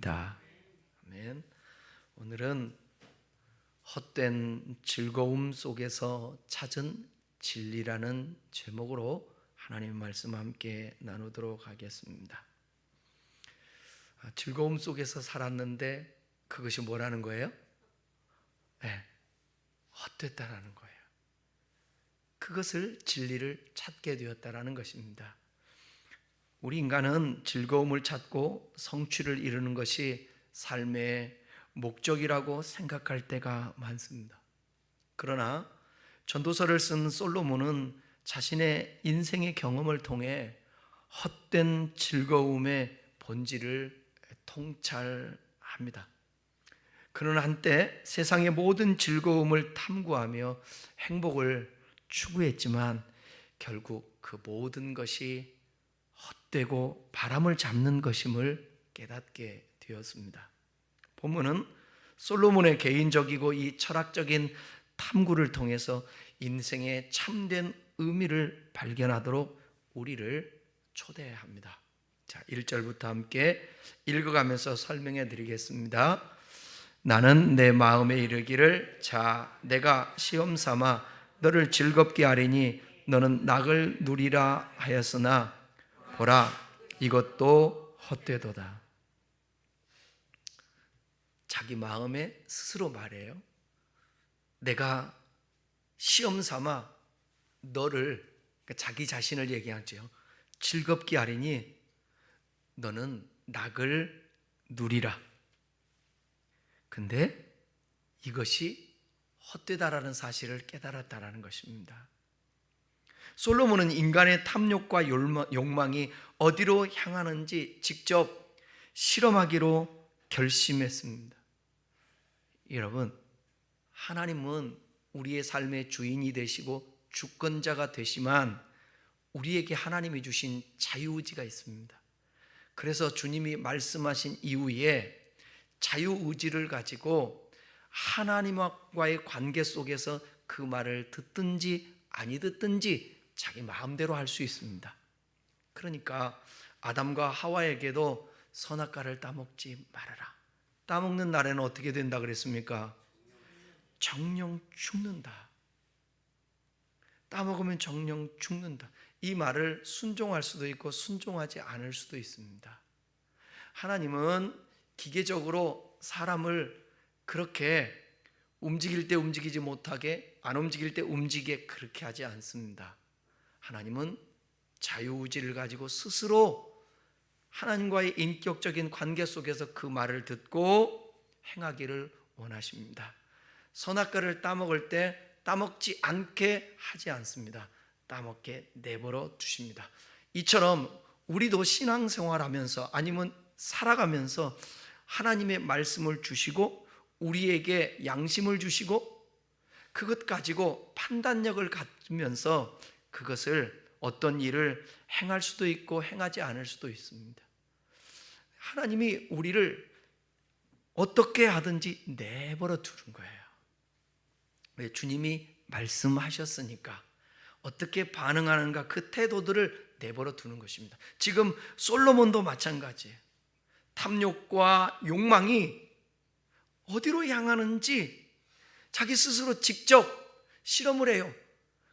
아멘. 오늘은 헛된 즐거움 속에서 찾은 진리라는 제목으로 하나님의 말씀 함께 나누도록 하겠습니다. 즐거움 속에서 살았는데 그것이 뭐라는 거예요? 네, 헛됐다라는 거예요. 그것을 진리를 찾게 되었다라는 것입니다. 우리 인간은 즐거움을 찾고 성취를 이루는 것이 삶의 목적이라고 생각할 때가 많습니다. 그러나 전도서를 쓴 솔로몬은 자신의 인생의 경험을 통해 헛된 즐거움의 본질을 통찰합니다. 그는 한때 세상의 모든 즐거움을 탐구하며 행복을 추구했지만 결국 그 모든 것이 헛되고 바람을 잡는 것임을 깨닫게 되었습니다. 본문은 솔로몬의 개인적이고 이 철학적인 탐구를 통해서 인생의 참된 의미를 발견하도록 우리를 초대합니다. 자, 1절부터 함께 읽어가면서 설명해 드리겠습니다. 나는 내 마음에 이르기를 자 내가 시험 삼아 너를 즐겁게 하리니 너는 낙을 누리라 하였으나 보라 이것도 헛되도다. 자기 마음에 스스로 말해요. 내가 시험 삼아 너를, 그러니까 자기 자신을 얘기하죠. 즐겁게 하리니 너는 낙을 누리라. 근데 이것이 헛되다라는 사실을 깨달았다라는 것입니다. 솔로몬은 인간의 탐욕과 욕망이 어디로 향하는지 직접 실험하기로 결심했습니다. 여러분, 하나님은 우리의 삶의 주인이 되시고 주권자가 되시만 우리에게 하나님이 주신 자유의지가 있습니다. 그래서 주님이 말씀하신 이후에 자유의지를 가지고 하나님과의 관계 속에서 그 말을 듣든지 아니 듣든지 자기 마음대로 할 수 있습니다. 그러니까 아담과 하와에게도 선악과를 따먹지 말아라. 따먹는 날에는 어떻게 된다 그랬습니까? 정령 죽는다. 따먹으면 정령 죽는다. 이 말을 순종할 수도 있고 순종하지 않을 수도 있습니다. 하나님은 기계적으로 사람을 그렇게 움직일 때 움직이지 못하게, 안 움직일 때 움직이게 그렇게 하지 않습니다. 하나님은 자유의지를 가지고 스스로 하나님과의 인격적인 관계 속에서 그 말을 듣고 행하기를 원하십니다. 선악과를 따먹을 때 따먹지 않게 하지 않습니다. 따먹게 내버려 두십니다. 이처럼 우리도 신앙생활하면서 아니면 살아가면서 하나님의 말씀을 주시고 우리에게 양심을 주시고 그것 가지고 판단력을 갖으면서 그것을 어떤 일을 행할 수도 있고 행하지 않을 수도 있습니다. 하나님이 우리를 어떻게 하든지 내버려 두는 거예요. 왜? 주님이 말씀하셨으니까 어떻게 반응하는가 그 태도들을 내버려 두는 것입니다. 지금 솔로몬도 마찬가지예요. 탐욕과 욕망이 어디로 향하는지 자기 스스로 직접 실험을 해요.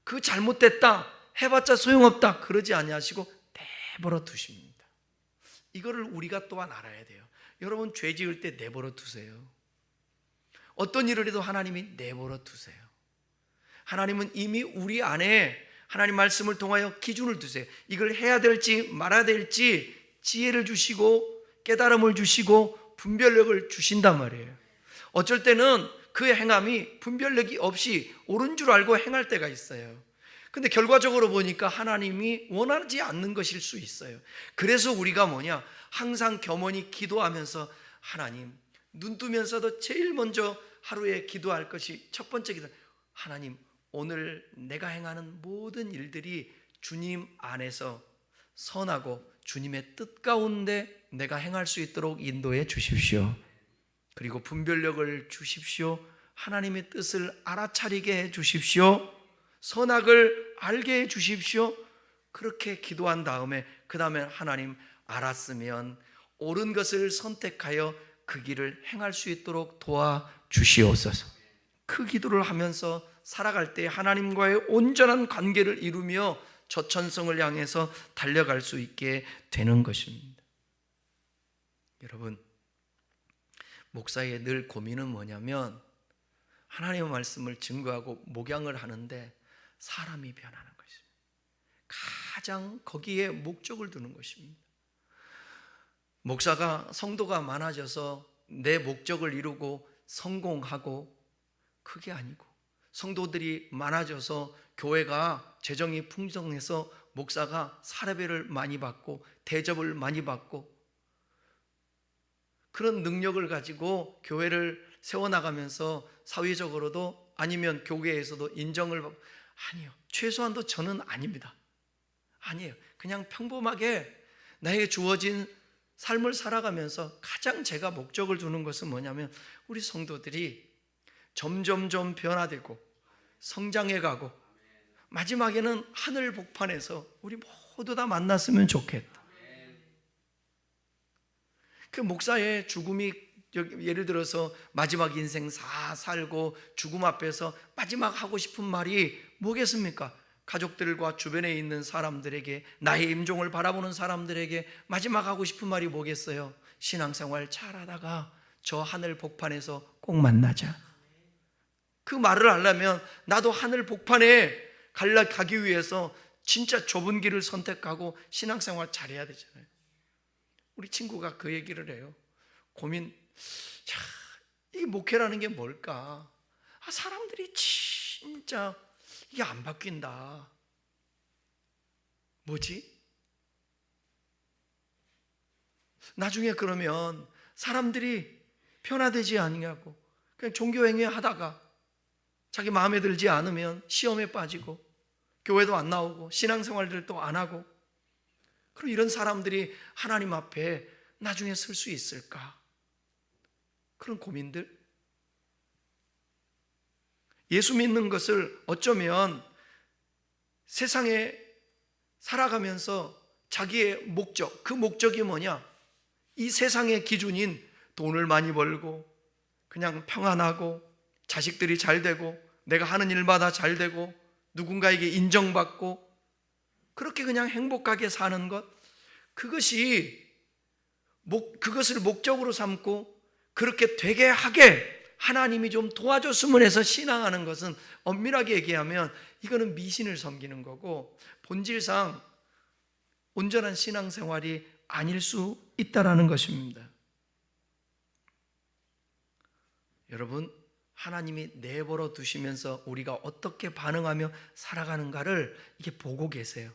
그 잘못됐다 해봤자 소용없다 그러지 아니하시고 내버려 두십니다. 이거를 우리가 또한 알아야 돼요. 여러분 죄 지을 때 내버려 두세요. 어떤 일을 해도 하나님이 내버려 두세요. 하나님은 이미 우리 안에 하나님 말씀을 통하여 기준을 두세요. 이걸 해야 될지 말아야 될지 지혜를 주시고 깨달음을 주시고 분별력을 주신단 말이에요. 어쩔 때는 그 행함이 분별력이 없이 옳은 줄 알고 행할 때가 있어요. 근데 결과적으로 보니까 하나님이 원하지 않는 것일 수 있어요. 그래서 우리가 항상 겸허히 기도하면서 하나님, 눈 뜨면서도 제일 먼저 하루에 기도할 것이 첫 번째 기도. 하나님, 오늘 내가 행하는 모든 일들이 주님 안에서 선하고 주님의 뜻 가운데 내가 행할 수 있도록 인도해 주십시오. 그리고 분별력을 주십시오. 하나님의 뜻을 알아차리게 해 주십시오. 선악을 알게 해 주십시오. 그렇게 기도한 다음에 그 다음에 하나님 알았으면 옳은 것을 선택하여 그 길을 행할 수 있도록 도와주시옵소서. 그 기도를 하면서 살아갈 때 하나님과의 온전한 관계를 이루며 저천성을 향해서 달려갈 수 있게 되는 것입니다. 여러분, 목사의 늘 고민은 뭐냐면 하나님의 말씀을 증거하고 목양을 하는데 사람이 변하는 것입니다. 가장 거기에 목적을 두는 것입니다. 목사가 성도가 많아져서 내 목적을 이루고 성공하고, 그게 아니고 성도들이 많아져서 교회가 재정이 풍성해서 목사가 사례비를 많이 받고 대접을 많이 받고 그런 능력을 가지고 교회를 세워나가면서 사회적으로도 아니면 교계에서도 인정을 받고, 아니요, 최소한도 저는 아닙니다. 아니에요. 그냥 평범하게 나에게 주어진 삶을 살아가면서 가장 제가 목적을 두는 것은 뭐냐면 우리 성도들이 점점점 변화되고 성장해가고 마지막에는 하늘 복판에서 우리 모두 다 만났으면 좋겠다. 그 목사의 죽음이, 예를 들어서 마지막 인생 다 살고 죽음 앞에서 마지막 하고 싶은 말이 뭐겠습니까? 가족들과 주변에 있는 사람들에게, 나의 임종을 바라보는 사람들에게 마지막 하고 싶은 말이 뭐겠어요? 신앙생활 잘하다가 저 하늘 복판에서 꼭 만나자. 그 말을 하려면 나도 하늘 복판에 가기 위해서 진짜 좁은 길을 선택하고 신앙생활 잘해야 되잖아요. 우리 친구가 그 얘기를 해요. 고민, 이 목회라는 게 뭘까? 사람들이 진짜 이게 안 바뀐다. 뭐지? 나중에 그러면 사람들이 변화되지 않냐고. 그냥 종교행위 하다가 자기 마음에 들지 않으면 시험에 빠지고 교회도 안 나오고 신앙생활들도 안 하고, 그럼 이런 사람들이 하나님 앞에 나중에 설 수 있을까? 그런 고민들. 예수 믿는 것을 어쩌면 세상에 살아가면서 자기의 목적, 그 목적이 뭐냐? 이 세상의 기준인 돈을 많이 벌고 그냥 평안하고 자식들이 잘 되고 내가 하는 일마다 잘 되고 누군가에게 인정받고 그렇게 그냥 행복하게 사는 것, 그것을 목적으로 삼고 그렇게 되게 하게 하나님이 좀 도와줬으면 해서 신앙하는 것은 엄밀하게 얘기하면 이거는 미신을 섬기는 거고 본질상 온전한 신앙생활이 아닐 수 있다라는 것입니다. 여러분, 하나님이 내버려 두시면서 우리가 어떻게 반응하며 살아가는가를 이렇게 보고 계세요.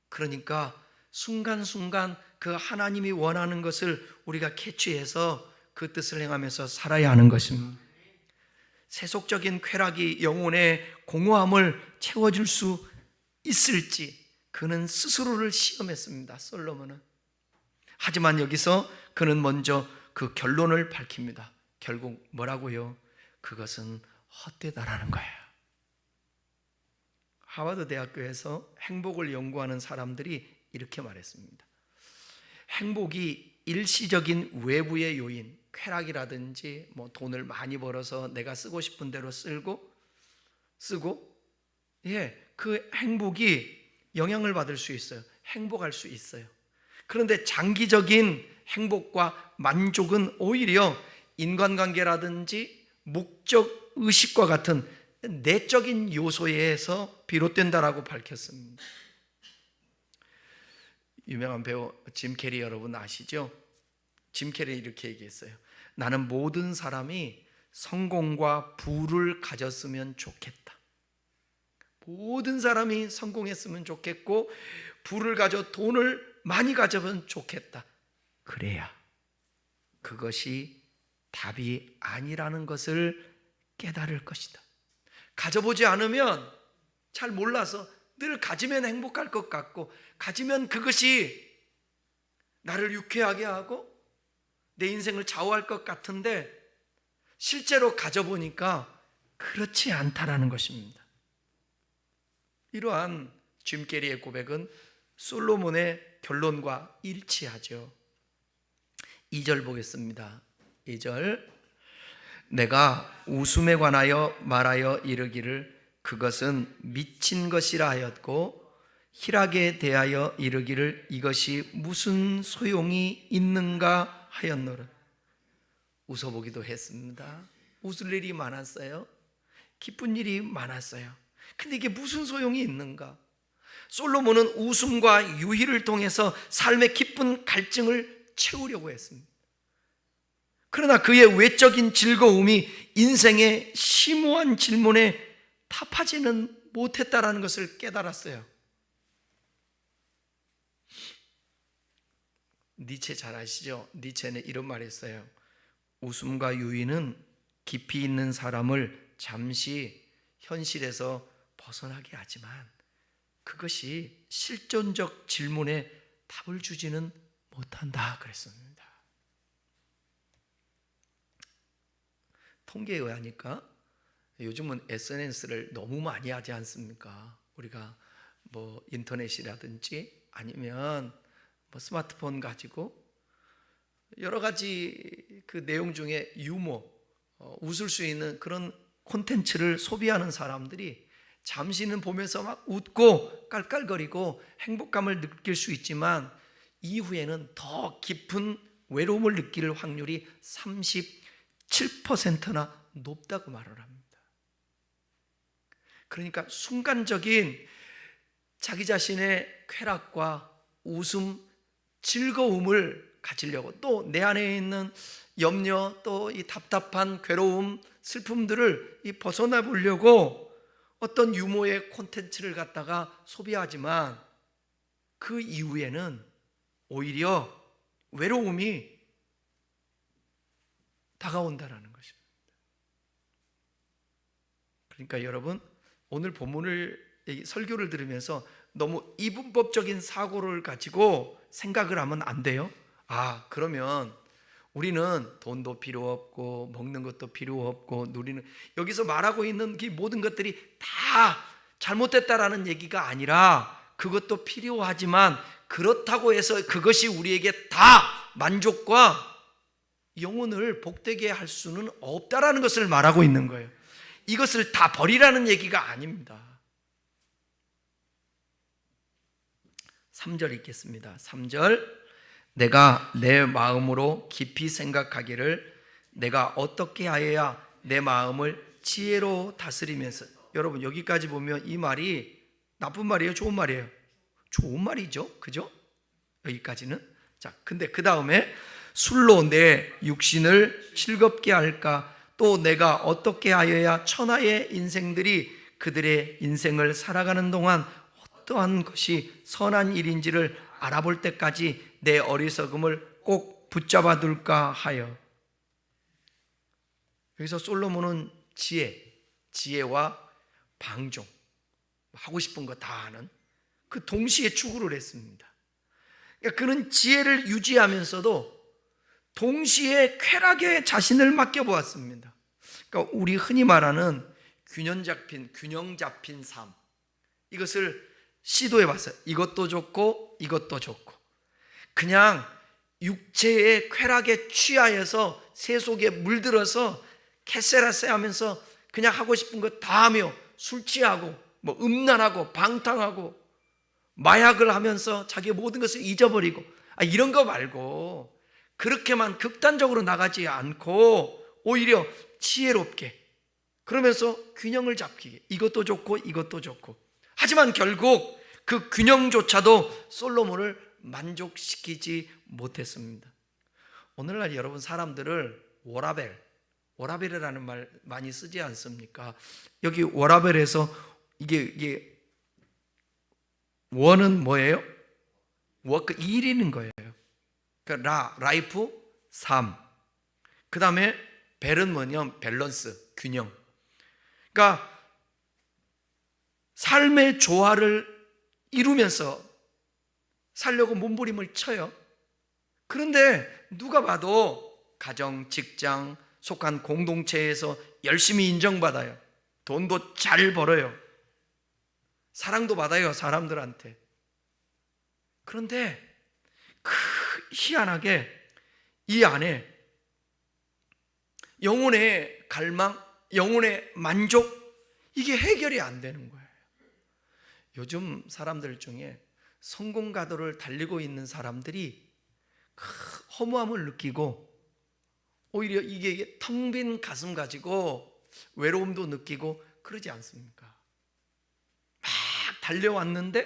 그러니까 순간순간 그 하나님이 원하는 것을 우리가 캐치해서 그 뜻을 행하면서 살아야 하는 것입니다. 세속적인 쾌락이 영혼의 공허함을 채워줄 수 있을지 그는 스스로를 시험했습니다. 솔로몬은. 하지만 여기서 그는 먼저 그 결론을 밝힙니다. 결국 뭐라고요? 그것은 헛되다라는 거예요. 하버드 대학교에서 행복을 연구하는 사람들이 이렇게 말했습니다. 행복이 일시적인 외부의 요인, 쾌락이라든지 뭐 돈을 많이 벌어서 내가 쓰고 싶은 대로 쓰고 그 행복이 영향을 받을 수 있어요. 행복할 수 있어요. 그런데 장기적인 행복과 만족은 오히려 인간관계라든지 목적 의식과 같은 내적인 요소에서 비롯된다라고 밝혔습니다. 유명한 배우 짐 캐리 여러분 아시죠? 짐 캐리 이렇게 얘기했어요. 나는 모든 사람이 성공과 부를 가졌으면 좋겠다. 모든 사람이 성공했으면 좋겠고 부를 가져 돈을 많이 가져면 좋겠다. 그래야 그것이 답이 아니라는 것을 깨달을 것이다. 가져보지 않으면 잘 몰라서 늘 가지면 행복할 것 같고 가지면 그것이 나를 유쾌하게 하고 내 인생을 좌우할 것 같은데 실제로 가져보니까 그렇지 않다라는 것입니다. 이러한 짐 캐리의 고백은 솔로몬의 결론과 일치하죠. 2절 보겠습니다. 2절. 내가 웃음에 관하여 말하여 이르기를 그것은 미친 것이라 하였고 희락에 대하여 이르기를 이것이 무슨 소용이 있는가 하였노라. 웃어보기도 했습니다. 웃을 일이 많았어요. 기쁜 일이 많았어요. 근데 이게 무슨 소용이 있는가? 솔로몬은 웃음과 유희를 통해서 삶의 기쁜 갈증을 채우려고 했습니다. 그러나 그의 외적인 즐거움이 인생의 심오한 질문에 답하지는 못했다라는 것을 깨달았어요. 니체 잘 아시죠? 니체는 이런 말을 했어요. 웃음과 유희는 깊이 있는 사람을 잠시 현실에서 벗어나게 하지만 그것이 실존적 질문에 답을 주지는 못한다 그랬습니다. 통계에 의하니까 요즘은 SNS를 너무 많이 하지 않습니까? 우리가 뭐 인터넷이라든지 아니면 뭐 스마트폰 가지고 여러 가지 그 내용 중에 유머, 웃을 수 있는 그런 콘텐츠를 소비하는 사람들이 잠시는 보면서 막 웃고 깔깔거리고 행복감을 느낄 수 있지만 이후에는 더 깊은 외로움을 느낄 확률이 37%나 높다고 말을 합니다. 그러니까 순간적인 자기 자신의 쾌락과 웃음, 즐거움을 가지려고 또 내 안에 있는 염려, 또 이 답답한 괴로움, 슬픔들을 벗어나 보려고 어떤 유머의 콘텐츠를 갖다가 소비하지만 그 이후에는 오히려 외로움이 다가온다라는 것입니다. 그러니까 여러분, 오늘 본문을 설교를 들으면서 너무 이분법적인 사고를 가지고 생각을 하면 안 돼요. 아, 그러면 우리는 돈도 필요 없고 먹는 것도 필요 없고 누리는, 여기서 말하고 있는 그 모든 것들이 다 잘못됐다라는 얘기가 아니라 그것도 필요하지만 그렇다고 해서 그것이 우리에게 다 만족과 영혼을 복되게 할 수는 없다라는 것을 말하고 있는 거예요. 이것을 다 버리라는 얘기가 아닙니다. 3절 읽겠습니다. 3절. 내가 내 마음으로 깊이 생각하기를 내가 어떻게 하여야 내 마음을 지혜로 다스리면서. 여러분, 여기까지 보면 이 말이 나쁜 말이에요, 좋은 말이에요? 좋은 말이죠, 그죠? 여기까지는. 자, 근데 그 다음에 술로 내 육신을 즐겁게 할까, 또 내가 어떻게 하여야 천하의 인생들이 그들의 인생을 살아가는 동안 어떠한 것이 선한 일인지를 알아볼 때까지 내 어리석음을 꼭 붙잡아 둘까 하여. 여기서 솔로몬은 지혜와 방종, 하고 싶은 거 다 하는 그 동시에 추구를 했습니다. 그러니까 그는 지혜를 유지하면서도 동시에 쾌락에 자신을 맡겨보았습니다. 그러니까 우리 흔히 말하는 균형 잡힌 삶, 이것을 시도해봤어요. 이것도 좋고 이것도 좋고. 그냥 육체의 쾌락에 취하여서 세속에 물들어서 캐세라세 하면서 그냥 하고 싶은 거 다 하며 술 취하고 뭐 음란하고 방탕하고 마약을 하면서 자기의 모든 것을 잊어버리고, 이런 거 말고 그렇게만 극단적으로 나가지 않고 오히려 지혜롭게, 그러면서 균형을 잡기, 이것도 좋고 이것도 좋고. 하지만 결국 그 균형조차도 솔로몬을 만족시키지 못했습니다. 오늘날 여러분, 사람들을 워라벨이라는 말 많이 쓰지 않습니까? 여기 워라벨에서 이게 원은 뭐예요? 워크, 일이는 거예요. 그러니까 라이프, 삶. 그 다음에 벨은 뭐냐면 밸런스, 균형. 그러니까 삶의 조화를 이루면서 살려고 몸부림을 쳐요. 그런데 누가 봐도 가정, 직장, 속한 공동체에서 열심히 인정받아요. 돈도 잘 벌어요. 사랑도 받아요, 사람들한테. 그런데 희한하게 이 안에 영혼의 갈망, 영혼의 만족, 이게 해결이 안 되는 거예요. 요즘 사람들 중에 성공가도를 달리고 있는 사람들이 허무함을 느끼고 오히려 이게 텅 빈 가슴 가지고 외로움도 느끼고 그러지 않습니까? 막 달려왔는데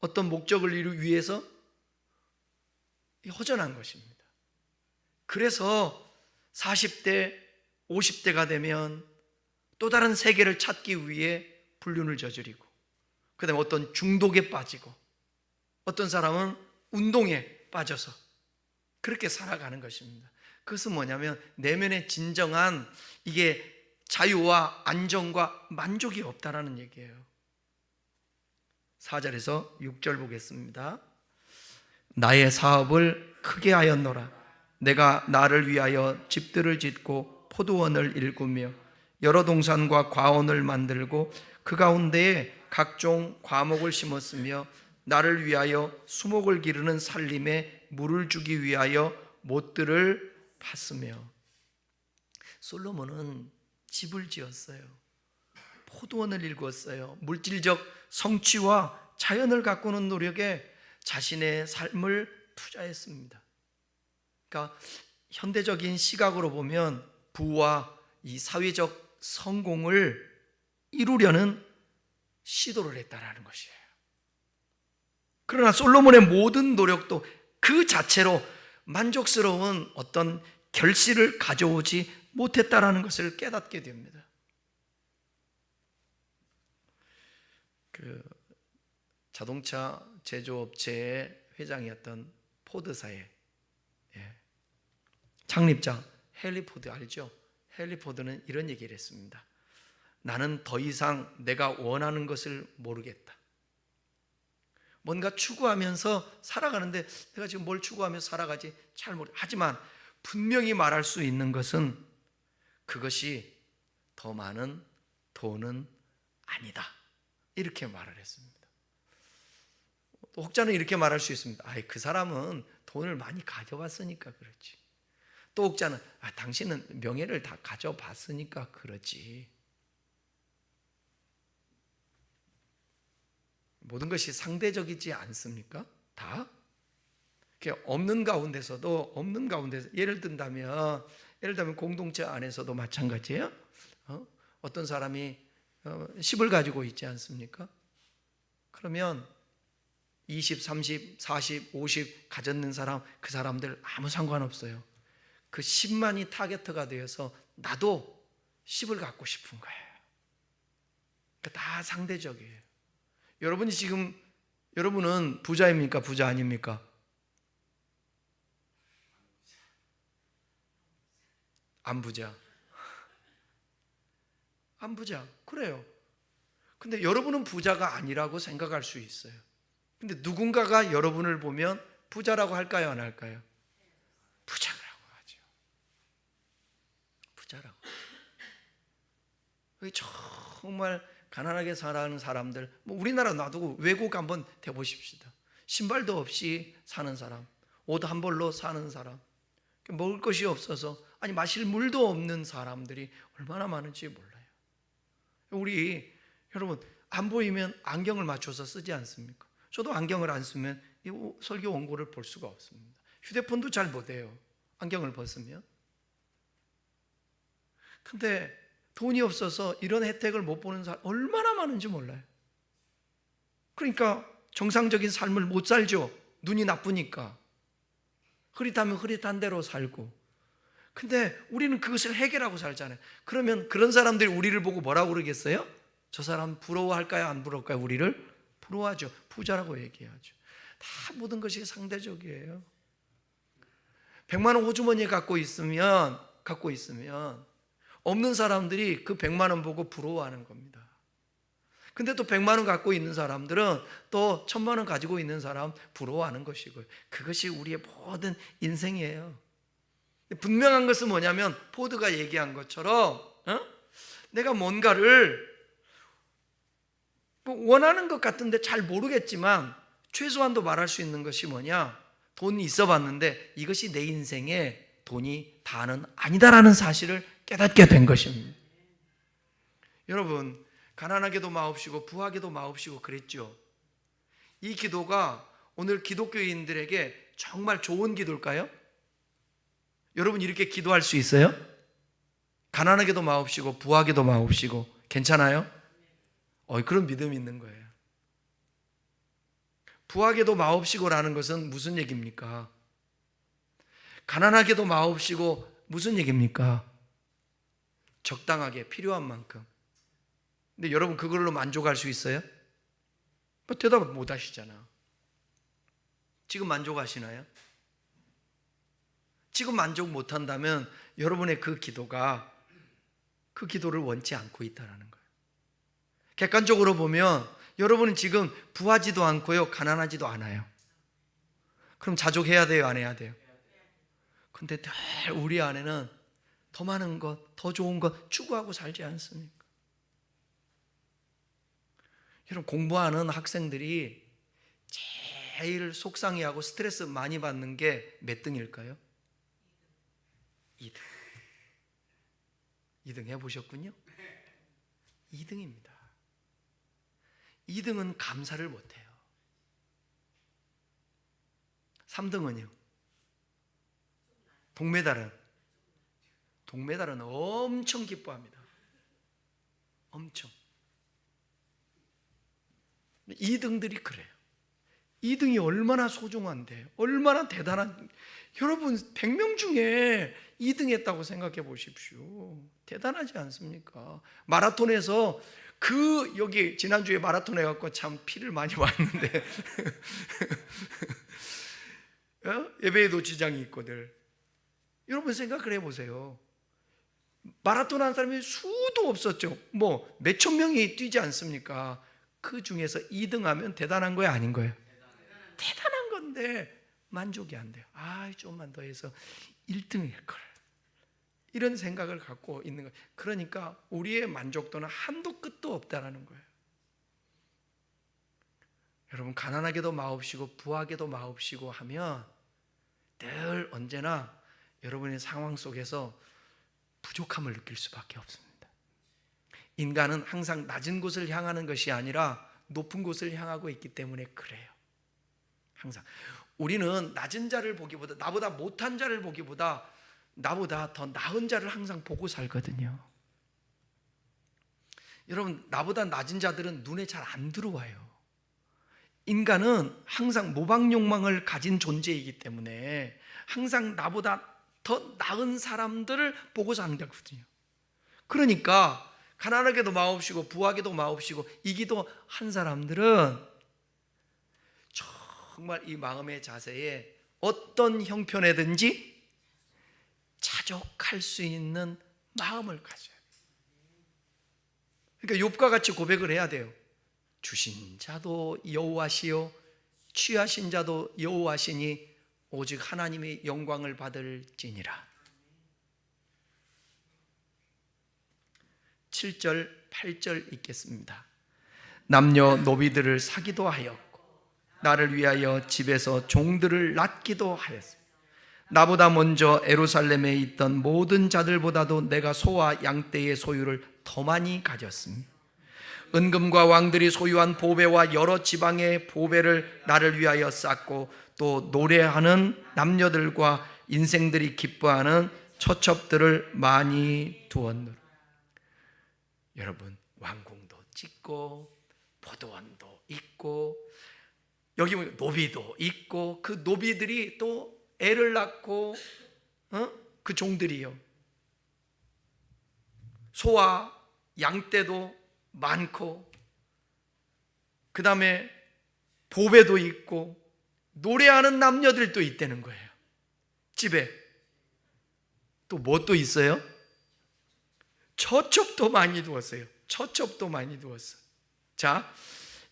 어떤 목적을 이루기 위해서 허전한 것입니다. 그래서 40대, 50대가 되면 또 다른 세계를 찾기 위해 불륜을 저지르고, 그 다음에 어떤 중독에 빠지고, 어떤 사람은 운동에 빠져서 그렇게 살아가는 것입니다. 그것은 뭐냐면 내면의 진정한 이게 자유와 안정과 만족이 없다라는 얘기예요. 4절에서 6절 보겠습니다. 나의 사업을 크게 하였노라. 내가 나를 위하여 집들을 짓고 포도원을 일구며 여러 동산과 과원을 만들고 그 가운데에 각종 과목을 심었으며 나를 위하여 수목을 기르는 살림에 물을 주기 위하여 못들을 팠으며. 솔로몬은 집을 지었어요. 포도원을 일구었어요. 물질적 성취와 자연을 가꾸는 노력에 자신의 삶을 투자했습니다. 그러니까 현대적인 시각으로 보면 부와 이 사회적 성공을 이루려는 시도를 했다라는 것이에요. 그러나 솔로몬의 모든 노력도 그 자체로 만족스러운 어떤 결실을 가져오지 못했다라는 것을 깨닫게 됩니다. 그 자동차 제조업체의 회장이었던 포드사의 창립자 헨리 포드 알죠? 헨리 포드는 이런 얘기를 했습니다. 나는 더 이상 내가 원하는 것을 모르겠다. 뭔가 추구하면서 살아가는데 내가 지금 뭘 추구하면서 살아가지 잘 모르겠다. 하지만 분명히 말할 수 있는 것은 그것이 더 많은 돈은 아니다. 이렇게 말을 했습니다. 또 혹자는 이렇게 말할 수 있습니다. 그 사람은 돈을 많이 가져봤으니까 그렇지. 또 혹자는 당신은 명예를 다 가져봤으니까 그렇지. 모든 것이 상대적이지 않습니까? 다? 없는 가운데서도 예를 들면 공동체 안에서도 마찬가지예요. 어떤 사람이 10을 가지고 있지 않습니까? 그러면 20, 30, 40, 50 가졌는 사람, 그 사람들 아무 상관없어요. 그 10만이 타겟가 되어서 나도 10을 갖고 싶은 거예요. 그러니까 다 상대적이에요. 여러분은 부자입니까? 부자 아닙니까? 안 부자. 그래요. 근데 여러분은 부자가 아니라고 생각할 수 있어요. 근데 누군가가 여러분을 보면 부자라고 할까요? 안 할까요? 부자라고 하죠. 부자라고. 정말 가난하게 살아가는 사람들, 우리나라 놔두고 외국 한번 대보십시다. 신발도 없이 사는 사람, 옷 한 벌로 사는 사람, 먹을 것이 없어서 마실 물도 없는 사람들이 얼마나 많은지 몰라요. 여러분 안 보이면 안경을 맞춰서 쓰지 않습니까? 저도 안경을 안 쓰면 이 설교 원고를 볼 수가 없습니다. 휴대폰도 잘 못 해요. 안경을 벗으면. 근데 돈이 없어서 이런 혜택을 못 보는 사람 얼마나 많은지 몰라요. 그러니까 정상적인 삶을 못 살죠. 눈이 나쁘니까. 흐릿하면 흐릿한 대로 살고. 근데 우리는 그것을 해결하고 살잖아요. 그러면 그런 사람들이 우리를 보고 뭐라고 그러겠어요? 저 사람 부러워할까요? 안 부러울까요? 우리를 부러워하죠. 부자라고 얘기하죠. 다 모든 것이 상대적이에요. 100만 원 호주머니에 갖고 있으면 없는 사람들이 그 100만 원 보고 부러워하는 겁니다. 근데 또 100만 원 갖고 있는 사람들은 또 1000만 원 가지고 있는 사람 부러워하는 것이고요. 그것이 우리의 모든 인생이에요. 분명한 것은 뭐냐면 포드가 얘기한 것처럼 내가 뭔가를 원하는 것 같은데 잘 모르겠지만 최소한도 말할 수 있는 것이 뭐냐? 돈 있어 봤는데 이것이 내 인생의 돈이 다는 아니다라는 사실을 깨닫게 된 것입니다. 여러분, 가난하게도 마옵시고 부하게도 마옵시고 그랬죠. 이 기도가 오늘 기독교인들에게 정말 좋은 기도일까요? 여러분 이렇게 기도할 수 있어요? 가난하게도 마옵시고 부하게도 마옵시고 괜찮아요? 그런 믿음이 있는 거예요. 부하게도 마옵시고라는 것은 무슨 얘기입니까? 가난하게도 마옵시고 무슨 얘기입니까? 적당하게 필요한 만큼. 근데 여러분 그걸로 만족할 수 있어요? 대답을 못 하시잖아. 지금 만족하시나요? 지금 만족 못 한다면 여러분의 그 기도가 그 기도를 원치 않고 있다는 거예요. 객관적으로 보면 여러분은 지금 부하지도 않고요, 가난하지도 않아요. 그럼 자족해야 돼요, 안 해야 돼요? 근데 늘 우리 안에는 더 많은 것, 더 좋은 것 추구하고 살지 않습니까? 여러분 공부하는 학생들이 제일 속상해하고 스트레스 많이 받는 게 몇 등일까요? 2등. 2등 해보셨군요? 2등입니다. 2등은 감사를 못해요. 3등은요? 동메달은 엄청 기뻐합니다. 엄청. 2등들이 그래요. 2등이 얼마나 소중한데, 얼마나 대단한, 여러분 100명 중에 2등 했다고 생각해 보십시오. 대단하지 않습니까? 마라톤에서 여기 지난주에 마라톤 해갖고 참 피를 많이 봤는데 예배에도 지장이 있거든. 여러분 생각을 해보세요. 마라톤 한 사람이 수도 없었죠. 몇천 명이 뛰지 않습니까? 그 중에서 2등 하면 대단한 거예요, 아닌 거예요? 대단한 건데 만족이 안 돼요. 좀만 더 해서 1등일 걸, 이런 생각을 갖고 있는 거예요. 그러니까 우리의 만족도는 한도 끝도 없다라는 거예요. 여러분 가난하게도 마옵시고 부하게도 마옵시고 하면 늘 언제나 여러분의 상황 속에서 부족함을 느낄 수밖에 없습니다. 인간은 항상 낮은 곳을 향하는 것이 아니라 높은 곳을 향하고 있기 때문에 그래요. 항상 우리는 낮은 자를 보기보다, 나보다 못한 자를 보기보다 나보다 더 나은 자를 항상 보고 살거든요. 여러분 나보다 낮은 자들은 눈에 잘 안 들어와요. 인간은 항상 모방 욕망을 가진 존재이기 때문에 항상 나보다 더 나은 사람들을 보고 산다거든요. 그러니까 가난하게도 마옵시고 부하게도 마옵시고 이 기도 한 사람들은 정말 이 마음의 자세에 어떤 형편에든지 자족할 수 있는 마음을 가져야 돼요. 그러니까 욥과 같이 고백을 해야 돼요. 주신 자도 여호와시요 취하신 자도 여호와시니 오직 하나님의 영광을 받을지니라. 7절 8절 읽겠습니다. 남녀 노비들을 사기도 하였고 나를 위하여 집에서 종들을 낳기도 하였습니다. 나보다 먼저 예루살렘에 있던 모든 자들보다도 내가 소와 양떼의 소유를 더 많이 가졌습니다. 은금과 왕들이 소유한 보배와 여러 지방의 보배를 나를 위하여 쌓고 또 노래하는 남녀들과 인생들이 기뻐하는 처첩들을 많이 두었노라. 여러분 왕궁도 짓고 포도원도 있고 여기 보면 노비도 있고 그 노비들이 또 애를 낳고 그 종들이요 소와 양떼도 많고 그 다음에 보배도 있고 노래하는 남녀들도 있다는 거예요. 집에 또 뭐 또 있어요? 처첩도 많이 두었어요. 처첩도 많이 두었어요. 자,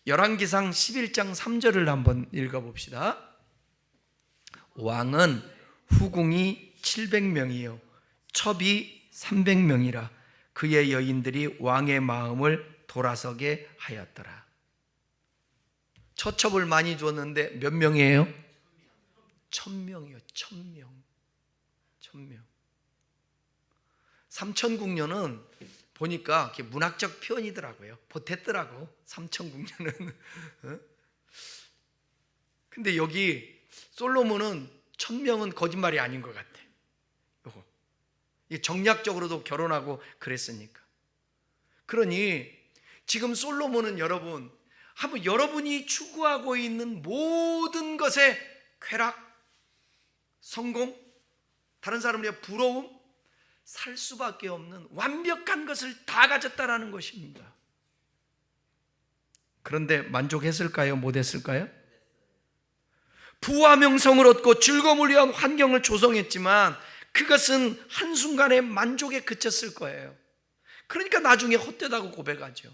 열왕기상 11장 3절을 한번 읽어봅시다. 왕은 후궁이 700명이요 첩이 300명이라 그의 여인들이 왕의 마음을 돌아서게 하였더라. 처첩을 많이 두었는데 몇 명이에요? 천명이요. 천명. 천명. 삼천궁녀는 보니까 문학적 표현이더라고요. 보탰더라고. 삼천궁녀는. 근데 여기 솔로몬은 천명은 거짓말이 아닌 것 같아. 요거. 정략적으로도 결혼하고 그랬으니까. 그러니 지금 솔로몬은 여러분, 한번 여러분이 추구하고 있는 모든 것에 쾌락, 성공, 다른 사람들의 부러움, 살 수밖에 없는 완벽한 것을 다 가졌다라는 것입니다. 그런데 만족했을까요? 못했을까요? 부와 명성을 얻고 즐거움을 위한 환경을 조성했지만 그것은 한순간에 만족에 그쳤을 거예요. 그러니까 나중에 헛되다고 고백하죠.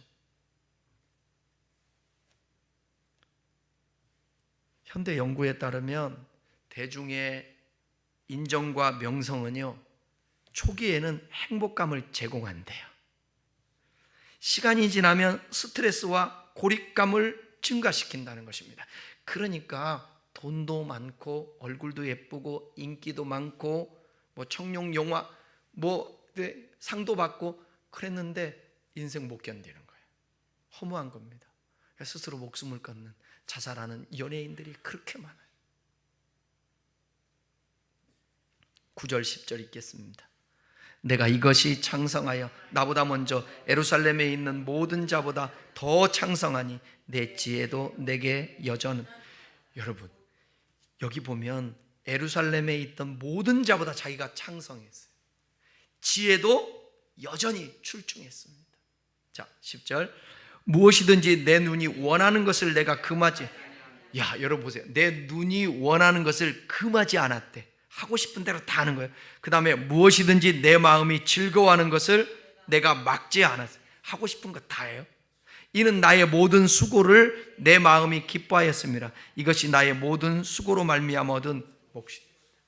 현대 연구에 따르면 대중의 인정과 명성은요, 초기에는 행복감을 제공한대요. 시간이 지나면 스트레스와 고립감을 증가시킨다는 것입니다. 그러니까 돈도 많고 얼굴도 예쁘고 인기도 많고 청룡 영화 상도 받고 그랬는데 인생 못 견디는 거예요. 허무한 겁니다. 스스로 목숨을 끊는, 자살하는 연예인들이 그렇게 많아요. 9절 10절 읽겠습니다. 내가 이것이 창성하여 나보다 먼저 예루살렘에 있는 모든 자보다 더 창성하니 내 지혜도 내게 여전. 여러분, 여기 보면 예루살렘에 있던 모든 자보다 자기가 창성했어요. 지혜도 여전히 출중했습니다. 자, 10절. 무엇이든지 내 눈이 원하는 것을 내가 금하지. 야, 여러분 보세요. 내 눈이 원하는 것을 금하지 않았대. 하고 싶은 대로 다 하는 거예요. 그 다음에 무엇이든지 내 마음이 즐거워하는 것을 내가 막지 않았어요. 하고 싶은 거 다 해요. 이는 나의 모든 수고를 내 마음이 기뻐하였습니다. 이것이 나의 모든 수고로 말미암아 얻은 몫이.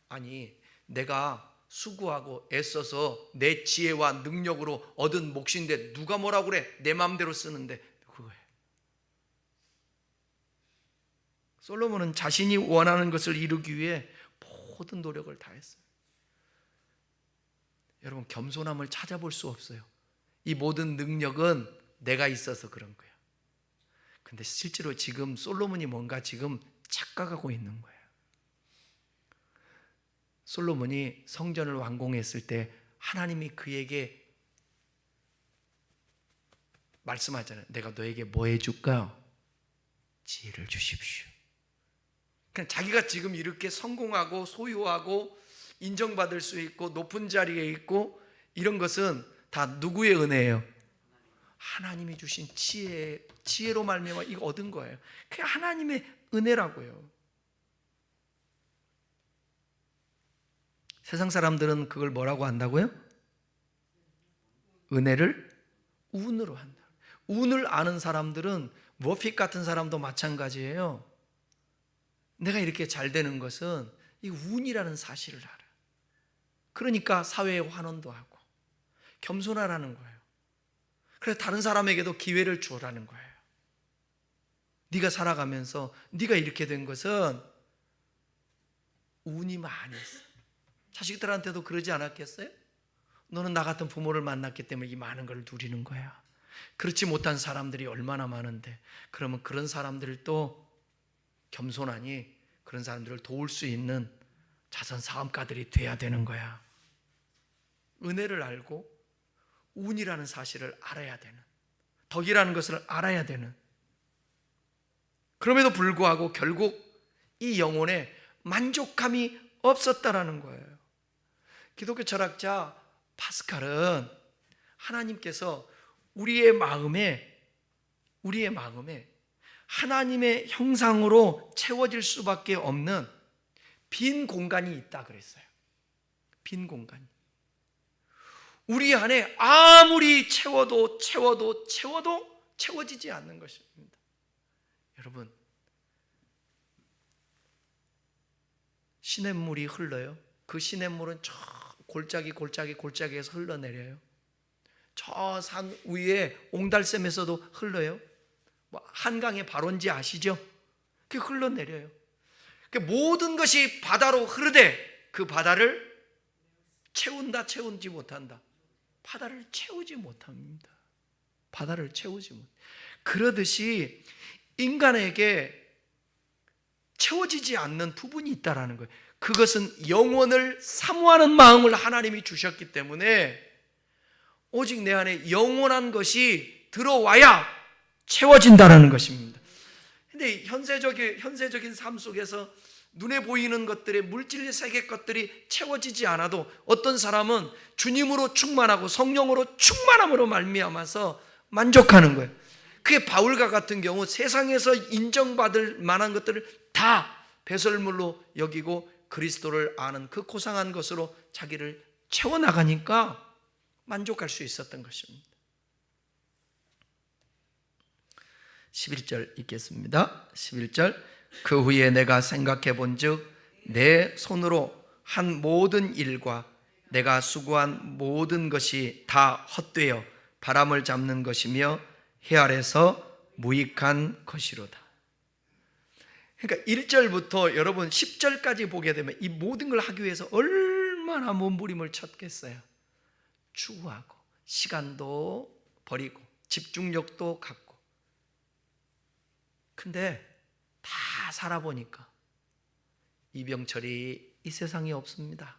아니, 내가 수고하고 애써서 내 지혜와 능력으로 얻은 몫인데 누가 뭐라고 그래? 내 마음대로 쓰는데 그거예요. 솔로몬은 자신이 원하는 것을 이루기 위해 모든 노력을 다했어요. 여러분, 겸손함을 찾아볼 수 없어요. 이 모든 능력은 내가 있어서 그런 거예요. 근데 실제로 지금 솔로몬이 뭔가 지금 착각하고 있는 거예요. 솔로몬이 성전을 완공했을 때 하나님이 그에게 말씀하잖아요. 내가 너에게 뭐 해줄까요? 지혜를 주십시오. 그냥 자기가 지금 이렇게 성공하고 소유하고 인정받을 수 있고 높은 자리에 있고 이런 것은 다 누구의 은혜예요? 하나님이 주신 지혜로 말미암아 이거 얻은 거예요. 그게 하나님의 은혜라고요. 세상 사람들은 그걸 뭐라고 한다고요? 은혜를 운으로 한다. 운을 아는 사람들은 머핏 같은 사람도 마찬가지예요. 내가 이렇게 잘 되는 것은 이 운이라는 사실을 알아. 그러니까 사회에 환원도 하고 겸손하라는 거예요. 그래서 다른 사람에게도 기회를 주라는 거예요. 네가 살아가면서 네가 이렇게 된 것은 운이 많이 있어. 자식들한테도 그러지 않았겠어요? 너는 나 같은 부모를 만났기 때문에 이 많은 걸 누리는 거야. 그렇지 못한 사람들이 얼마나 많은데, 그러면 그런 사람들도 겸손하니 그런 사람들을 도울 수 있는 자선 사업가들이 돼야 되는 거야. 은혜를 알고 운이라는 사실을 알아야 되는, 덕이라는 것을 알아야 되는. 그럼에도 불구하고 결국 이 영혼에 만족함이 없었다라는 거예요. 기독교 철학자 파스칼은 하나님께서 우리의 마음에 하나님의 형상으로 채워질 수밖에 없는 빈 공간이 있다 그랬어요. 빈 공간이. 우리 안에 아무리 채워도 채워지지 않는 것입니다. 여러분, 시냇물이 흘러요. 그 시냇물은 저 골짜기에서 흘러내려요. 저 산 위에 옹달샘에서도 흘러요. 한강의 발원지 아시죠? 그게 흘러내려요. 모든 것이 바다로 흐르되 그 바다를 채운다, 채우지 못한다. 바다를 채우지 못합니다. 바다를 채우지 못. 그러듯이 인간에게 채워지지 않는 부분이 있다라는 거예요. 그것은 영혼을 사모하는 마음을 하나님이 주셨기 때문에 오직 내 안에 영원한 것이 들어와야 채워진다라는 것입니다. 근데 현세적인 삶 속에서 눈에 보이는 것들의 물질 세계 것들이 채워지지 않아도 어떤 사람은 주님으로 충만하고 성령으로 충만함으로 말미암아서 만족하는 거예요. 그게 바울과 같은 경우 세상에서 인정받을 만한 것들을 다 배설물로 여기고 그리스도를 아는 그 고상한 것으로 자기를 채워나가니까 만족할 수 있었던 것입니다. 11절 읽겠습니다. 11절 그 후에 내가 생각해 본즉 내 손으로 한 모든 일과 내가 수고한 모든 것이 다 헛되어 바람을 잡는 것이며 해 아래서 무익한 것이로다. 그러니까 1절부터 여러분 10절까지 보게 되면 이 모든 걸 하기 위해서 얼마나 몸부림을 쳤겠어요. 추구하고 시간도 버리고 집중력도 갖고. 근데 다 살아보니까 이병철이 이 세상에 없습니다.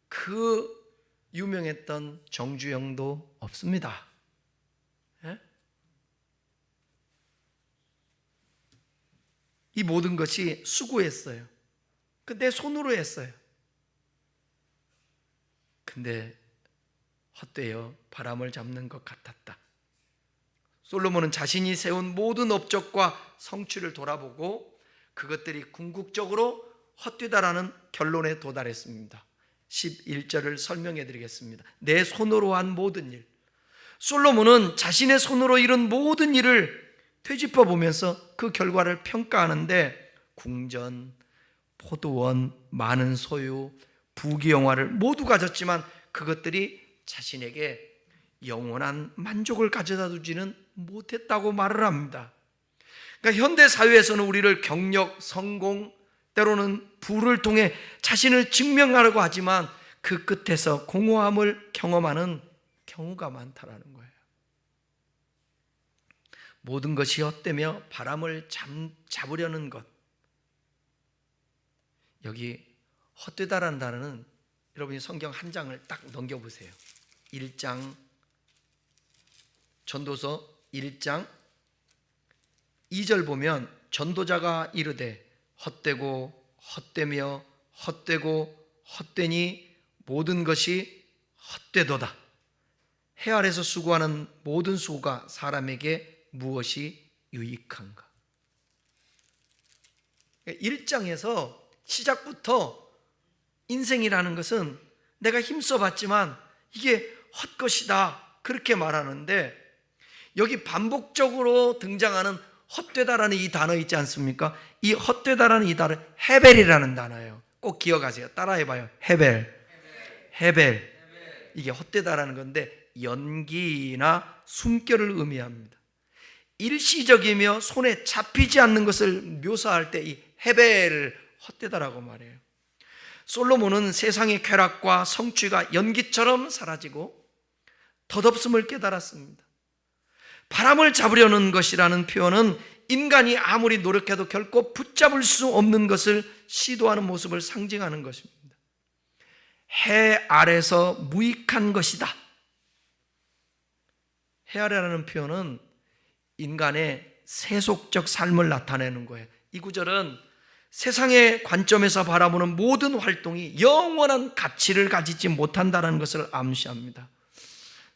그 유명했던 정주영도 없습니다. 예? 이 모든 것이 수고했어요. 내 손으로 했어요. 근데 헛되어 바람을 잡는 것 같았다. 솔로몬은 자신이 세운 모든 업적과 성취를 돌아보고 그것들이 궁극적으로 헛되다라는 결론에 도달했습니다. 11절을 설명해 드리겠습니다. 내 손으로 한 모든 일. 솔로몬은 자신의 손으로 이룬 모든 일을 되짚어 보면서 그 결과를 평가하는데 궁전, 포도원, 많은 소유, 부귀영화를 모두 가졌지만 그것들이 자신에게 영원한 만족을 가져다 주지는 못했다고 말을 합니다. 그러니까 현대 사회에서는 우리를 경력, 성공, 때로는 부를 통해 자신을 증명하려고 하지만 그 끝에서 공허함을 경험하는 경우가 많다라는 거예요. 모든 것이 헛되며 바람을 잡으려는 것. 여기 헛되다라는 단어는 여러분이 성경 한 장을 딱 넘겨보세요. 1장 전도서 1장 2절 보면 전도자가 이르되 헛되고 헛되며 헛되고 헛되니 모든 것이 헛되도다. 해 아래서 수고하는 모든 수고가 사람에게 무엇이 유익한가? 1장에서 시작부터 인생이라는 것은 내가 힘써봤지만 이게 헛것이다 그렇게 말하는데 여기 반복적으로 등장하는 헛되다라는 이 단어 있지 않습니까? 이 헛되다라는 이 단어 헤벨이라는 단어예요. 꼭 기억하세요. 따라해봐요. 헤벨. 이게 헛되다라는 건데 연기나 숨결을 의미합니다. 일시적이며 손에 잡히지 않는 것을 묘사할 때 이 헤벨을 헛되다라고 말해요. 솔로몬은 세상의 쾌락과 성취가 연기처럼 사라지고 덧없음을 깨달았습니다. 바람을 잡으려는 것이라는 표현은 인간이 아무리 노력해도 결코 붙잡을 수 없는 것을 시도하는 모습을 상징하는 것입니다. 해 아래서 무익한 것이다. 해 아래라는 표현은 인간의 세속적 삶을 나타내는 거예요. 이 구절은 세상의 관점에서 바라보는 모든 활동이 영원한 가치를 가지지 못한다는 것을 암시합니다.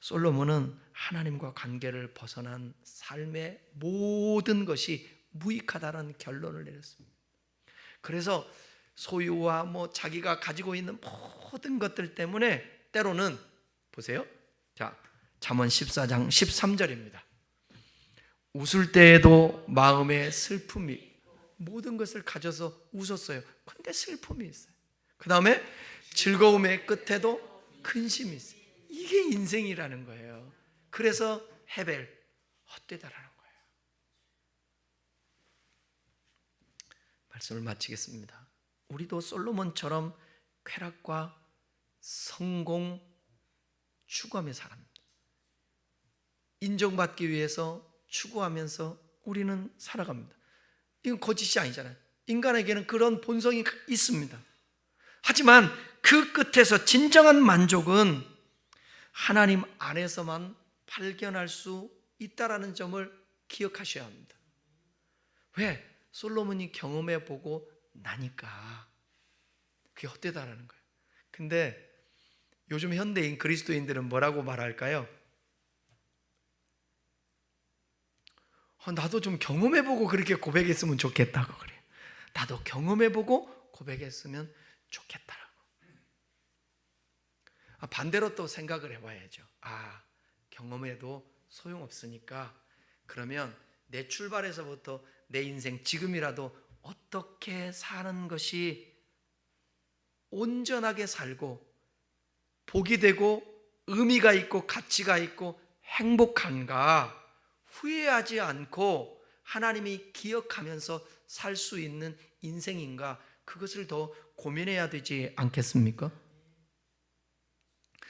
솔로몬은 하나님과 관계를 벗어난 삶의 모든 것이 무익하다는 결론을 내렸습니다. 그래서 소유와 자기가 가지고 있는 모든 것들 때문에 때로는 보세요. 자, 잠언 14장 13절입니다. 웃을 때에도 마음에 슬픔이 모든 것을 가져서 웃었어요. 근데 슬픔이 있어요. 그 다음에 즐거움의 끝에도 근심이 있어요. 이게 인생이라는 거예요. 그래서 헤벨, 헛되다라는 거예요. 말씀을 마치겠습니다. 우리도 솔로몬처럼 쾌락과 성공 추구하며 살아갑니다. 인정받기 위해서 추구하면서 우리는 살아갑니다. 이건 거짓이 아니잖아요. 인간에게는 그런 본성이 있습니다. 하지만 그 끝에서 진정한 만족은 하나님 안에서만 발견할 수 있다라는 점을 기억하셔야 합니다. 왜? 솔로몬이 경험해 보고 나니까 그게 헛되다라는 거예요. 근데 요즘 현대인 그리스도인들은 뭐라고 말할까요? 나도 좀 경험해 보고 그렇게 고백했으면 좋겠다고 그래요. 나도 경험해 보고 고백했으면 좋겠다라고. 반대로 또 생각을 해봐야죠. 경험해도 소용없으니까 그러면 내 출발에서부터 내 인생 지금이라도 어떻게 사는 것이 온전하게 살고 복이 되고 의미가 있고 가치가 있고 행복한가 후회하지 않고 하나님이 기억하면서 살 수 있는 인생인가, 그것을 더 고민해야 되지 않겠습니까?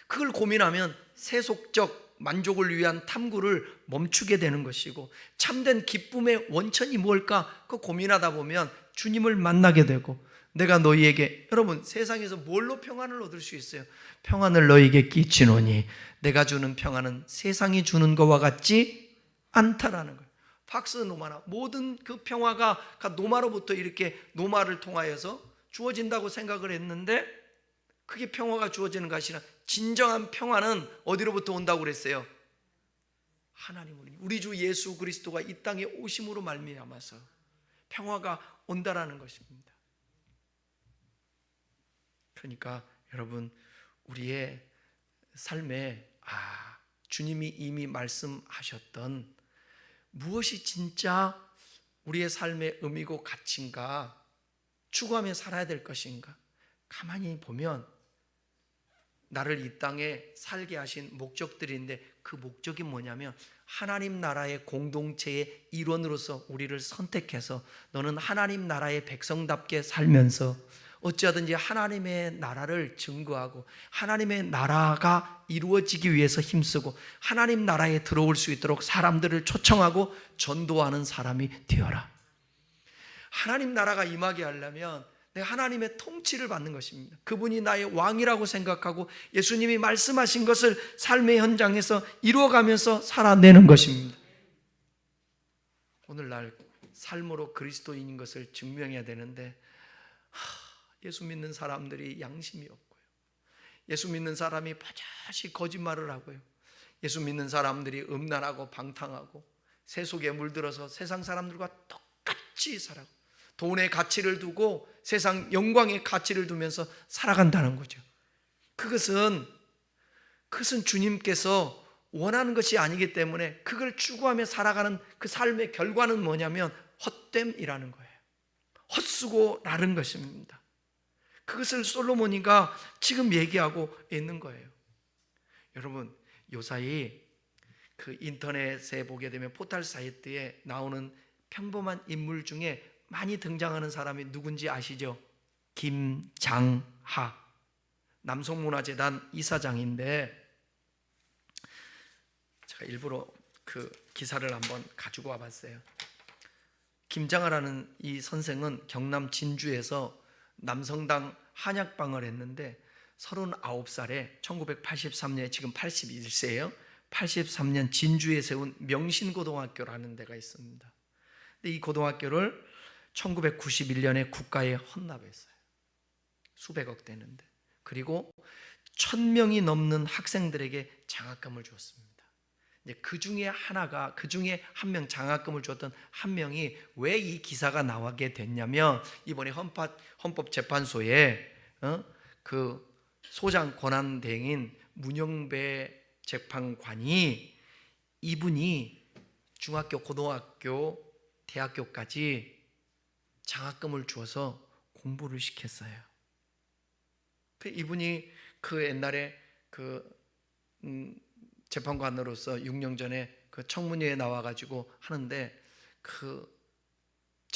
그걸 고민하면 세속적 만족을 위한 탐구를 멈추게 되는 것이고, 참된 기쁨의 원천이 뭘까? 그 고민하다 보면 주님을 만나게 되고, 내가 너희에게, 여러분 세상에서 뭘로 평안을 얻을 수 있어요? 평안을 너희에게 끼치노니 내가 주는 평안은 세상이 주는 것과 같지 않다라는 거예요. 팍스 노마나, 모든 그 평화가 노마로부터 이렇게 노마를 통하여서 주어진다고 생각을 했는데, 그게 평화가 주어지는 것이 아니라 진정한 평화는 어디로부터 온다고 그랬어요? 하나님으로, 우리 주 예수 그리스도가 이 땅에 오심으로 말미암아서 평화가 온다라는 것입니다. 그러니까 여러분, 우리의 삶에 주님이 이미 말씀하셨던 무엇이 진짜 우리의 삶의 의미고 가치인가, 추구하며 살아야 될 것인가, 가만히 보면 나를 이 땅에 살게 하신 목적들인데, 그 목적이 뭐냐면 하나님 나라의 공동체의 일원으로서 우리를 선택해서 너는 하나님 나라의 백성답게 살면서 어찌하든지 하나님의 나라를 증거하고 하나님의 나라가 이루어지기 위해서 힘쓰고 하나님 나라에 들어올 수 있도록 사람들을 초청하고 전도하는 사람이 되어라. 하나님 나라가 임하게 하려면 내가 하나님의 통치를 받는 것입니다. 그분이 나의 왕이라고 생각하고 예수님이 말씀하신 것을 삶의 현장에서 이루어가면서 살아내는 것입니다. 오늘날 삶으로 그리스도인인 것을 증명해야 되는데, 예수 믿는 사람들이 양심이 없고요, 예수 믿는 사람이 버젓이 거짓말을 하고요, 예수 믿는 사람들이 음란하고 방탕하고 세속에 물들어서 세상 사람들과 똑같이 살아가고 돈의 가치를 두고 세상 영광의 가치를 두면서 살아간다는 거죠. 그것은 주님께서 원하는 것이 아니기 때문에 그걸 추구하며 살아가는 그 삶의 결과는 뭐냐면 헛됨이라는 거예요. 헛수고라는 것입니다. 그것을 솔로몬이가 지금 얘기하고 있는 거예요. 여러분, 요사이 그 인터넷에 보게 되면 포털 사이트에 나오는 평범한 인물 중에 많이 등장하는 사람이 누군지 아시죠? 김장하, 남성문화재단 이사장인데, 제가 일부러 그 기사를 한번 가지고 와봤어요. 김장하라는 이 선생은 경남 진주에서 남성당 한약방을 했는데 39살에 1983년에 지금 81세예요. 83년 진주에 세운 명신고등학교라는 데가 있습니다. 근데 이 고등학교를 1991년에 국가에 헌납했어요. 수백억 되는데. 그리고 1000명이 넘는 학생들에게 장학금을 주었습니다. 그 중에 한 명, 장학금을 줬던 한 명이 왜 이 기사가 나오게 됐냐면, 이번에 헌법재판소에 그 소장 권한대행인 문영배 재판관이 이분이 중학교, 고등학교, 대학교까지 장학금을 주어서 공부를 시켰어요. 이분이 그 옛날에 재판관으로서 6년 전에 그 청문회에 나와가지고 하는데, 그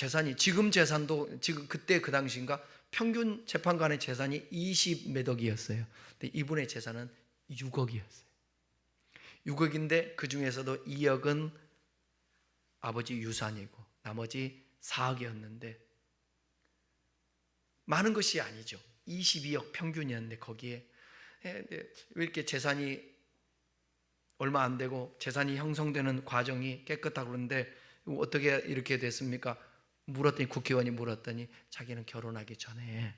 재산이, 지금 재산도 지금 그때 그 당시인가 평균 재판관의 재산이 20몇 억이었어요. 근데 이분의 재산은 6억이었어요. 6억인데 그 중에서도 2억은 아버지 유산이고 나머지 4억이었는데 많은 것이 아니죠. 22억 평균이었는데 거기에 왜 이렇게 재산이 얼마 안 되고 재산이 형성되는 과정이 깨끗하고 그런데 어떻게 이렇게 됐습니까? 물었더니, 국회의원이 물었더니 자기는 결혼하기 전에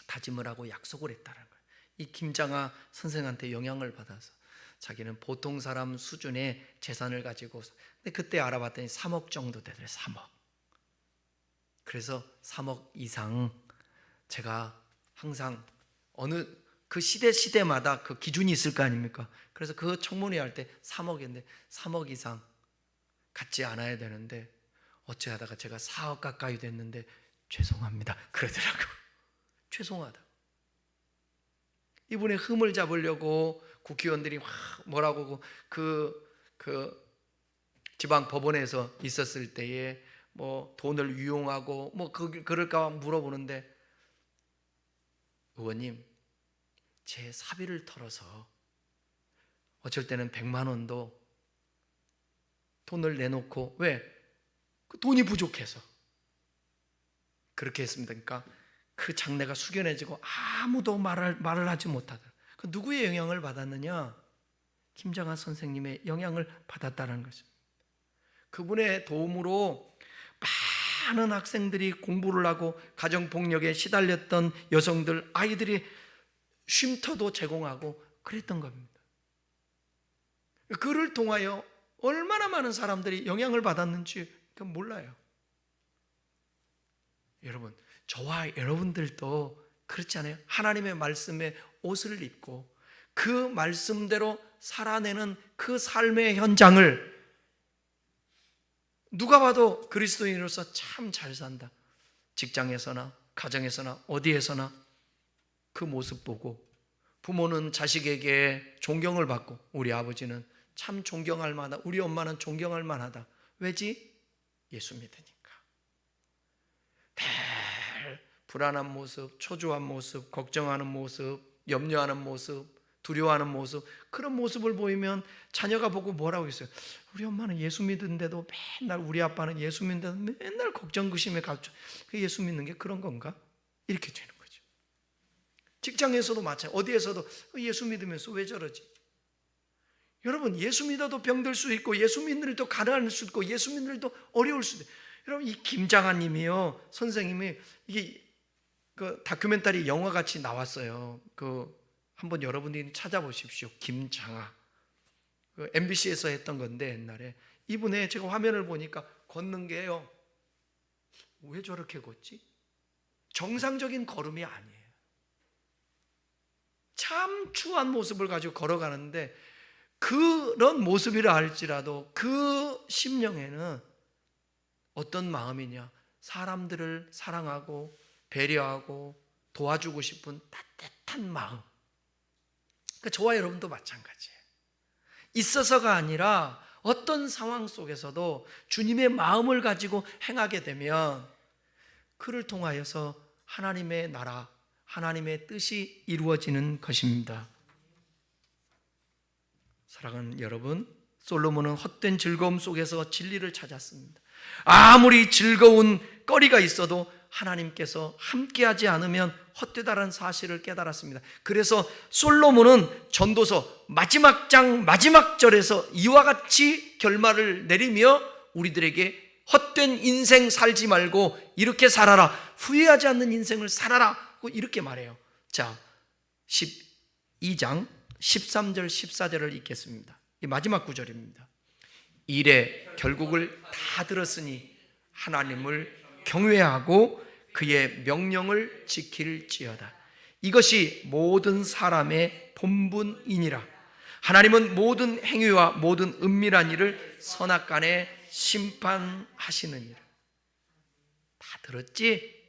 다짐을 하고 약속을 했다는 거예요. 이 김장하 선생한테 영향을 받아서 자기는 보통 사람 수준의 재산을 가지고, 근데 그때 알아봤더니 3억 정도 되더래요. 3억. 그래서 3억 이상, 제가 항상 어느 그 시대마다 그 기준이 있을 거 아닙니까? 그래서 그 청문회 할 때 3억인데 3억 이상 갖지 않아야 되는데 어찌하다가 제가 4억 가까이 됐는데 죄송합니다 그러더라고요. 죄송하다. 이분의 흠을 잡으려고 국회의원들이 뭐라고 그 지방 법원에서 있었을 때에 뭐 돈을 유용하고 뭐 그럴까 물어보는데, 의원님 제 사비를 털어서 어쩔 때는 100만 원도 돈을 내놓고, 왜? 그 돈이 부족해서 그렇게 했습니다. 그러니까 그 장래가 숙연해지고 아무도 말을 하지 못하더라. 그 누구의 영향을 받았느냐? 김장하 선생님의 영향을 받았다는 것입니다. 그분의 도움으로 많은 학생들이 공부를 하고 가정폭력에 시달렸던 여성들, 아이들이 쉼터도 제공하고 그랬던 겁니다. 그를 통하여 얼마나 많은 사람들이 영향을 받았는지 몰라요. 여러분, 저와 여러분들도 그렇지 않아요? 하나님의 말씀에 옷을 입고 그 말씀대로 살아내는 그 삶의 현장을 누가 봐도 그리스도인으로서 참 잘 산다, 직장에서나 가정에서나 어디에서나 그 모습 보고, 부모는 자식에게 존경을 받고, 우리 아버지는 참 존경할 만하다, 우리 엄마는 존경할 만하다. 왜지? 예수 믿으니까. 늘 불안한 모습, 초조한 모습, 걱정하는 모습, 염려하는 모습, 두려워하는 모습, 그런 모습을 보이면 자녀가 보고 뭐라고 했어요? 우리 엄마는 예수 믿는데도 맨날, 우리 아빠는 예수 믿는데도 맨날 걱정 근심에 갇혀. 그 예수 믿는 게 그런 건가? 이렇게 되는 거죠. 직장에서도 마찬가지, 어디에서도 예수 믿으면서 왜 저러지? 여러분, 예수 믿어도 병들 수 있고, 예수 믿는 일도 가난할 수 있고, 예수 믿는 일도 어려울 수도 있어요. 여러분, 이 김장하 님이요, 선생님이, 이게 그 다큐멘터리 영화 같이 나왔어요. 한번 여러분들이 찾아보십시오. 김장하. MBC에서 했던 건데, 옛날에 이분의, 제가 화면을 보니까 걷는 게요, 왜 저렇게 걷지? 정상적인 걸음이 아니에요. 참 추한 모습을 가지고 걸어가는데, 그런 모습이라 할지라도 그 심령에는 어떤 마음이냐? 사람들을 사랑하고 배려하고 도와주고 싶은 따뜻한 마음. 그러니까 저와 여러분도 마찬가지예요. 있어서가 아니라 어떤 상황 속에서도 주님의 마음을 가지고 행하게 되면 그를 통하여서 하나님의 나라, 하나님의 뜻이 이루어지는 것입니다. 사랑하는 여러분, 솔로몬은 헛된 즐거움 속에서 진리를 찾았습니다. 아무리 즐거운 거리가 있어도 하나님께서 함께하지 않으면 헛되다라는 사실을 깨달았습니다. 그래서 솔로몬은 전도서 마지막 장 마지막 절에서 이와 같이 결말을 내리며 우리들에게 헛된 인생 살지 말고 이렇게 살아라, 후회하지 않는 인생을 살아라, 이렇게 말해요. 자, 12장 13절 14절을 읽겠습니다. 이 마지막 구절입니다. 이래 결국을 다 들었으니 하나님을 경외하고 그의 명령을 지킬지어다. 이것이 모든 사람의 본분이니라. 하나님은 모든 행위와 모든 은밀한 일을 선악간에 심판하시느니라. 다 들었지?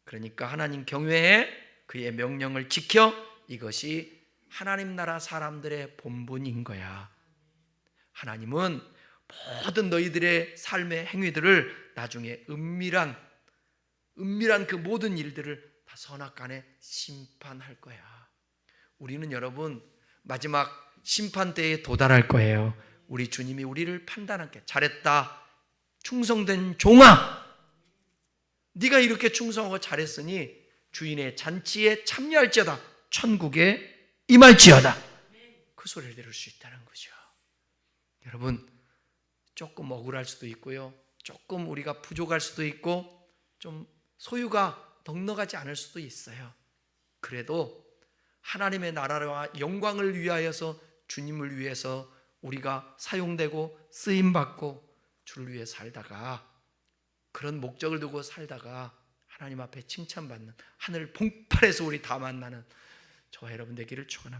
그러니까 하나님 경외해, 그의 명령을 지켜. 이것이 하나님 나라 사람들의 본분인 거야. 하나님은 모든 너희들의 삶의 행위들을 나중에 은밀한 그 모든 일들을 다 선악간에 심판할 거야. 우리는 여러분 마지막 심판 때에 도달할 거예요. 우리 주님이 우리를 판단할게. 잘했다, 충성된 종아, 네가 이렇게 충성하고 잘했으니 주인의 잔치에 참여할지어다, 천국에 임할지어다. 그 소리를 들을 수 있다는 거죠. 여러분, 조금 억울할 수도 있고요, 조금 우리가 부족할 수도 있고, 좀 소유가 넉넉하지 않을 수도 있어요. 그래도 하나님의 나라와 영광을 위하여서, 주님을 위해서 우리가 사용되고 쓰임받고 주를 위해 살다가, 그런 목적을 두고 살다가 하나님 앞에 칭찬받는, 하늘 봉팔에서 우리 다 만나는 저와 여러분 되기를 축원합니다.